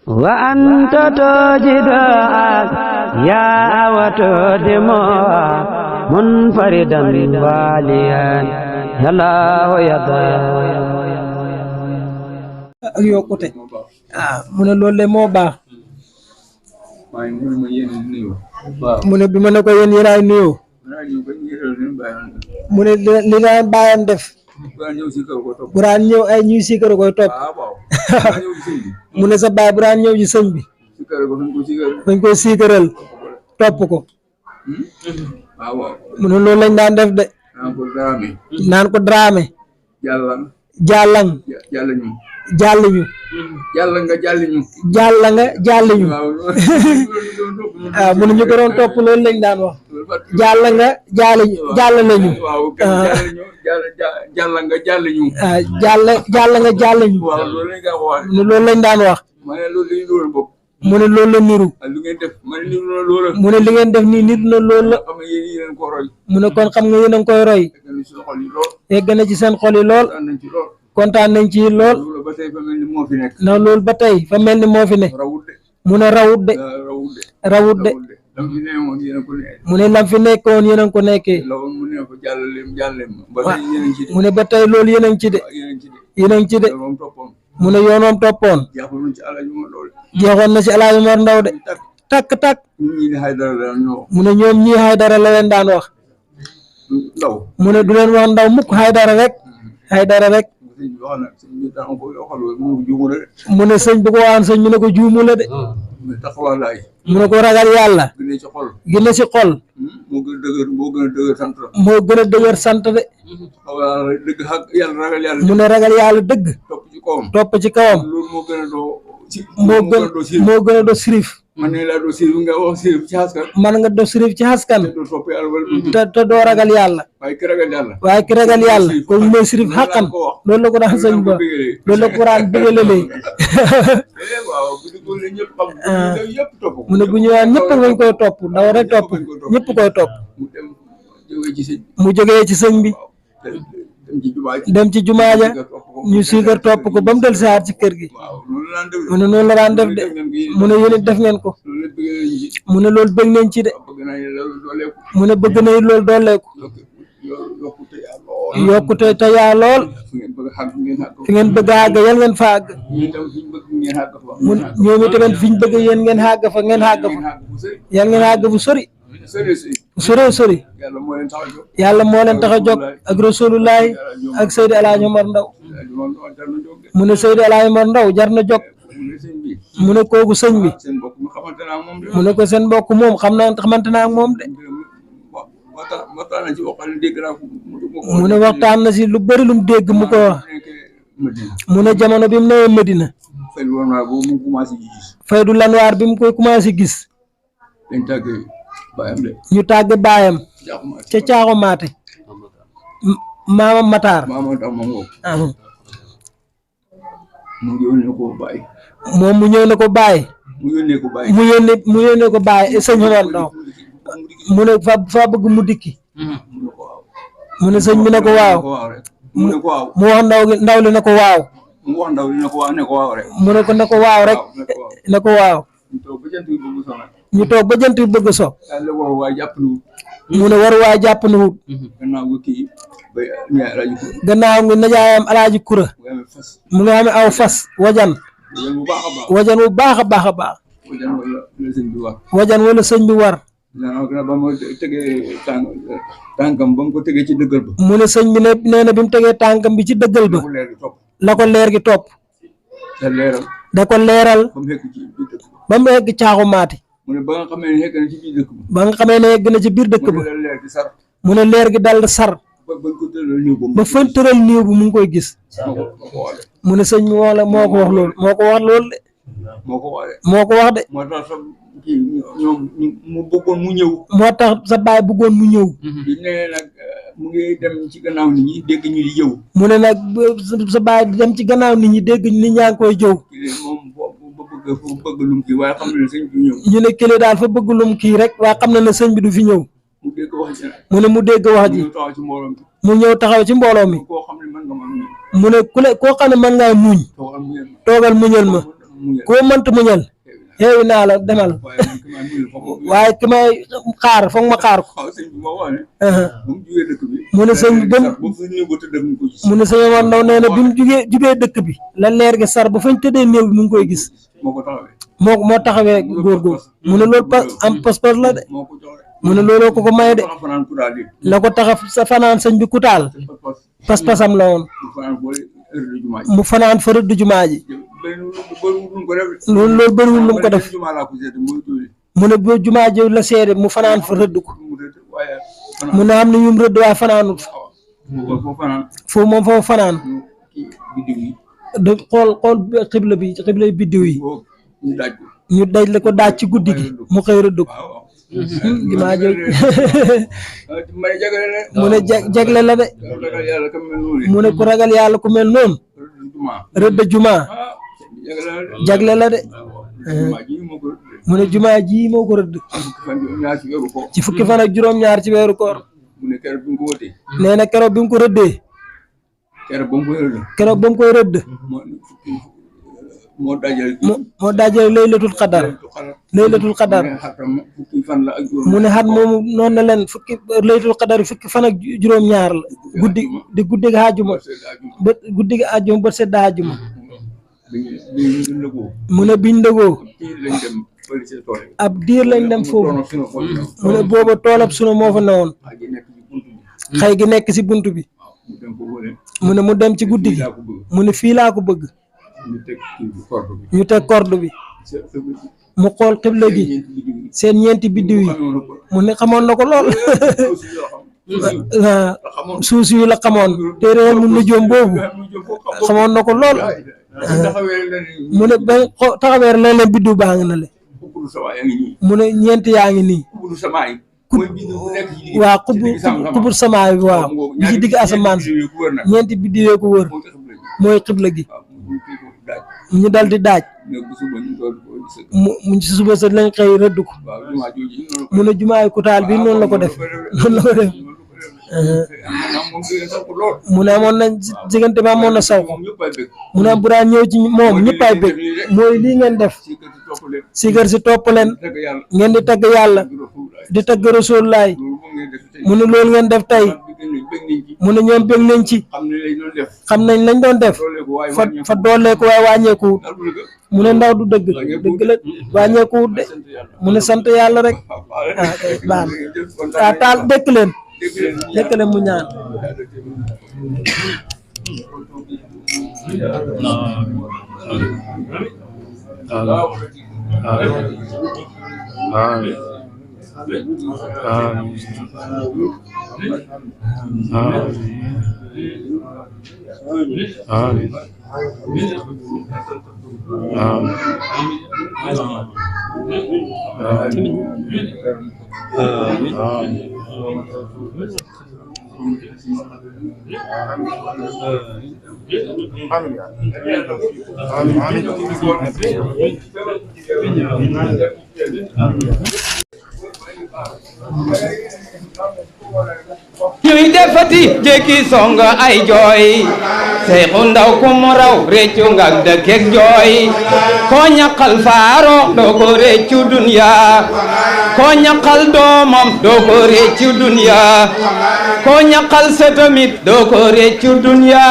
وأنت تجد يا وتدمو منفردا واليا الله يدا ak yokkute mu ne loolu le moo baax mu ne bi ma ne ko yéen yéen ay nuyoo mu ne li daan bàyyam def bu daan ñëw ay ñuy siikar koy topp mu ne sa baay bu daan ñëw ci sëñ bi dañ koy siikaral topp ko mu ne loolu lañ daan def de naan ko Dramé jàllang jàll ñu jàll nga jàll ñu mu ne ñu ko doon topp loolu lañ daan wax jàll nga jàll lañu jàll nga jàll ñu jàll nga jàll ñu mu ne loolu lañ daan wax mu ne loolu la niru mu ne li ngeen def nii nit na loolu la mu ne kon xam nga yéen a ngi koy roy yegg na ci seen xol yi lool kontaan nañ ci lool ndax loolu ba tey fa mel ni moo fi ne mu ne rawut de mu ne lam fi nekkoon yéen a ngi ko nekkee mu ne ba tey loolu yéen a ngi ci de yéen a ngi ci de mu ne yoonoom toppoon jeexoon na ci Alaaji Umar Ndaw de takk mu ne ñoom ñii Haydara la leen daan wax mu ne du leen wax ndaw mukk Haydara rek mu ne sëñ bu ko waan sëñ mu ne ko juumu la de mu ne ko ragal yàlla gën a ci xol moo gën a dëgër sant de mu ne ragal yàlla dëgg topp ci kawam moo gën a do sirif man nga do sirif ci askan te doo ragal yàlla waaye ki ragal yàlla ko mooy sirif xaqan loolu la ko daan sëñ ba loolu la ko daan bëggalelee mu ne bu ñëwaan ñëpp lañ koy topp daw rek topp ñëpp koy topp mu jógee ci sëñ bi dem ci jumaa ja ñu siikar topp ko ba mu del saar ci kër gi mu ne noonu la daan def de mu ne yéen def ngeen ko mu ne loolu bëgg nañ ci de mu ne bëgg nañ loolu dooleeku yokkute te yaa lool fi ngeen bëgg a àgg yal ngeen fa àgg mu ñoom itamit fi ñu bëgg yéen ngeen àgg fa yal ngeen àgg fu sori sori yàlla moo leen tax a jóg ak Rasulullaay ak Seydi Alaaji Umar Ndaw mu ne Seydi Alaaji Umar Ndaw jar na jóg mu ne kooku sëñ bi mu ne ko seen mbokk moom xamante naa ak moom de mu ne waxtaan na si lu bëri lu mu dégg mu ko wax mu ne jamono bi mu newee Medina Faydu Lanwaar bi mu koy commencé gis ñu tàgg baayam ca caaxo maate maama Matar moom mu ñëw na ko bàyyi mu yónnee ko bàyyi sëñ Umar Ndaw mu ne fa bëgg mu dikki mu ne sëñ bi ne ko waaw mu wax ndaw li ne ko waaw mu ne ko ne ko waaw rek ne ko waaw ñu toog ba jant bi bëgg so mu ne war waa jàpp na wut gannaaw ngi najaayam Alaaji Kura mu nga xam ne aw fas wajan wu baax a baax wajan wala sëñ bi war tànkam ba mu ko tegee ci dëggal ba mu ne sëñ bi ne nee na bi mu tegee tànkam bi ci dëggal ba la ko leer gi topp da ko leeral ba mu egg caaxu maati mu ne ba nga xamee ne egg na ci biir dëkk ba ba nga xamee ne egg na ci biir dëkk ba mu ne leer gi dal sar ba fan tëral néew bi mu ngi koy gis mu ne sëñ bi wala moo ko wax loolu de moo ko wax de moo tax ñoom mu bëggoon mu ñëw moo tax sa baay bëggoon mu ñëw bi ne nag mu ngi dem ci gannaaw nit ñi dégg ñu di jëw mu ne nag sa baay di dem ci gannaaw nit ñi dégg nit ñaa ngi koy jëw moom bëgg lum kii waaye xam na ne sëñ bi du ñëw ñu ne kële daal fa bëgg lum kii rek waaye xam na ne sëñ bi du fi ñëw mu ne mu dégg wax ji mu ñëw taxaw ci mbooloo mi mu ne koo xam ne mën ngaa muñ toogal muñal ma koo mënta muñal xeewi naa la demal waaye ki may xaar foog ma xaar ko mu ne sëñ bi mu ne sëñ Omar Ndaw nee na bi mu jubee dëkk bi la leer gi sar ba fañ tëddee néew bi mu ngi koy gis moo taxawee góor góor mu ne loolu am pas-pas la de mu ne looloo ko may de la ko taxa sa fanaan sëñ bi Kutaal pas-pasam la woon mu fanaan fa rëdd jumaa ji loolu bëriwul lu mu ko def mu ne ba jumaa ji la seede mu fanaan fa rëdd ko mu ne am na ñum rëdd waaye fanaanut foofu moom foofu fanaan da xool xibla biddiw yi ñu daj la ko daaj ci guddi gi mu xëy rëdd ko jumaa ji mu ne jagle la de mu ne ku ragal yàlla ku mel noonu rëdd jumaa jagle la de mu ne jumaa ji moo ko rëdd ci fukki fan ak juróom-ñaar ci weeru koor nee na keroog bi mu ko rëddee keroog ba mu koy rëdd moo dajale laylatul qadar mu ne xat moomu noonu na leen fukki laylatul qadar fukki fan ak juróom-ñaar la guddi gi àjjuma ba sedd àjjuma mu ne biñ ndëgoo ab diir lañ dem foofu mu ne booba toolab sunu moo fa newoon xëy gi nekk si bunt bi mu ne mu dem ci guddi gi mu ne fii laa ko bëgg ñu teg corde bi mu xool xibla gi seen ñeenti biddiw yi mu ne xamoon na ko lool suus yu la xamoon téere mu nujoom boobu xamoon na ko lool mu ne ba taxaweer leen leen biddiw baa ngi na le mu ne ñeenti yaa ngi nii waaw xubur samaay bi waaw ñi ci digg asamaan si ñeenti biddiw yee ko wër mooy xibla gi ñu dal di daaj mu ci suba sa lañ xëy rëdd ko mu ne jumaay Kutaal bi noonu la ko def mu ne amoon na diggante ba amoon na saw ko mu ne bu daan ñëw ci moom ñëppay bëgg mooy lii ngeen def sigar si topp leen ngeen di tagg yàlla di tagg Rasulullaay mu ne loolu ngeen def tey mu ne ñoom bëgg nañ ci xam nañ lañ doon def fa dooleeku waaye wàññeekuwut mu ne ndaw du dëgg la wàññeekuwut de mu ne sant yàlla rek kay baax na taal dëkk leen mu ñaan ñuy defati jékki song ay jooy Seexu Ndaw ku mu raw réccu ngak dëkkek jooy koo ñaqal faaro doo ko réccu dunya koo ñaqal doomam doo ko réccu dunya koo ñaqal sëtamit doo ko réccu dunya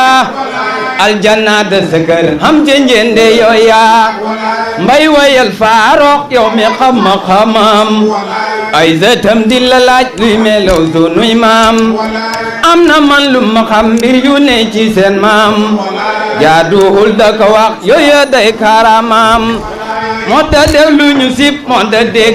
aljanna de sëkër xam ca njende yooya mbay wayal faaro yow mi xam-xamam ay sëtam di la laaj luy melow sunuy maam am na man lu ma xam mbir yu ne ci seen maam jaaduwul da ko wax yooya day karamam moo ta def lu ñu sib moo ta dégg